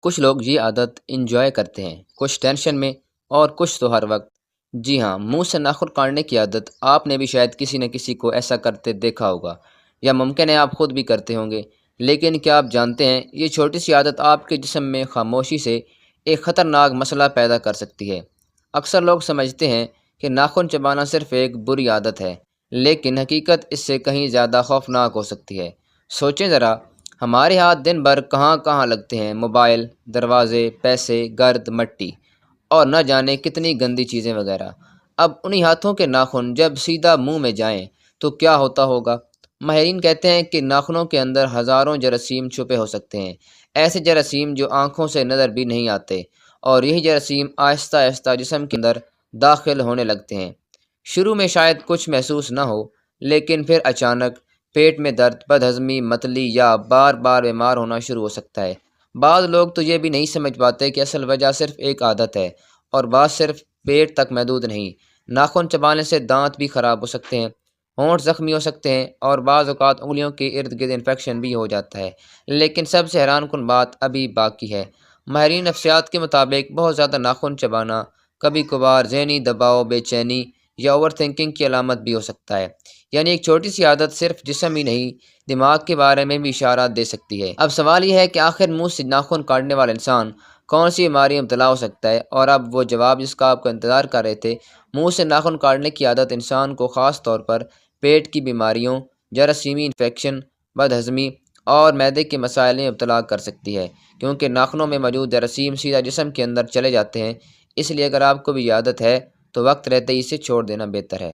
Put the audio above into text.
کچھ لوگ یہ عادت انجوائے کرتے ہیں، کچھ ٹینشن میں اور کچھ تو ہر وقت۔ جی ہاں، منہ سے ناخن کاٹنے کی عادت آپ نے بھی شاید کسی نہ کسی کو ایسا کرتے دیکھا ہوگا، یا ممکن ہے آپ خود بھی کرتے ہوں گے۔ لیکن کیا آپ جانتے ہیں یہ چھوٹی سی عادت آپ کے جسم میں خاموشی سے ایک خطرناک مسئلہ پیدا کر سکتی ہے۔ اکثر لوگ سمجھتے ہیں کہ ناخن چبانا صرف ایک بری عادت ہے، لیکن حقیقت اس سے کہیں زیادہ خوفناک ہو سکتی ہے۔ سوچیں ذرا، ہمارے ہاتھ دن بھر کہاں کہاں لگتے ہیں، موبائل، دروازے، پیسے، گرد، مٹی اور نہ جانے کتنی گندی چیزیں وغیرہ۔ اب انہی ہاتھوں کے ناخن جب سیدھا منہ میں جائیں تو کیا ہوتا ہوگا؟ ماہرین کہتے ہیں کہ ناخنوں کے اندر ہزاروں جراثیم چھپے ہو سکتے ہیں، ایسے جراثیم جو آنکھوں سے نظر بھی نہیں آتے، اور یہی جراثیم آہستہ آہستہ جسم کے اندر داخل ہونے لگتے ہیں۔ شروع میں شاید کچھ محسوس نہ ہو، لیکن پھر اچانک پیٹ میں درد، بدہضمی، متلی یا بار بار بیمار ہونا شروع ہو سکتا ہے۔ بعض لوگ تو یہ بھی نہیں سمجھ پاتے کہ اصل وجہ صرف ایک عادت ہے، اور بعض صرف پیٹ تک محدود نہیں۔ ناخن چبانے سے دانت بھی خراب ہو سکتے ہیں، ہونٹ زخمی ہو سکتے ہیں، اور بعض اوقات انگلیوں کے ارد گرد انفیکشن بھی ہو جاتا ہے۔ لیکن سب سے حیران کن بات ابھی باقی ہے۔ ماہرین نفسیات کے مطابق بہت زیادہ ناخن چبانا کبھی کبھار ذہنی دباؤ، بے چینی یا اوور تھنکنگ کی علامت بھی ہو سکتا ہے۔ یعنی ایک چھوٹی سی عادت صرف جسم ہی نہیں، دماغ کے بارے میں بھی اشارات دے سکتی ہے۔ اب سوال یہ ہے کہ آخر منہ سے ناخن کاٹنے والا انسان کون سی بیماری میں مبتلا ہو سکتا ہے؟ اور اب وہ جواب جس کا آپ کا انتظار کر رہے تھے۔ منہ سے ناخن کاٹنے کی عادت انسان کو خاص طور پر پیٹ کی بیماریوں، جراثیمی انفیکشن، بدہضمی اور معدے کے مسائل میں مبتلا کر سکتی ہے، کیونکہ ناخنوں میں موجود جراثیم سیدھا جسم کے اندر چلے جاتے ہیں۔ اس لیے اگر آپ کو بھی یہ عادت ہے تو وقت رہتے ہی اسے چھوڑ دینا بہتر ہے۔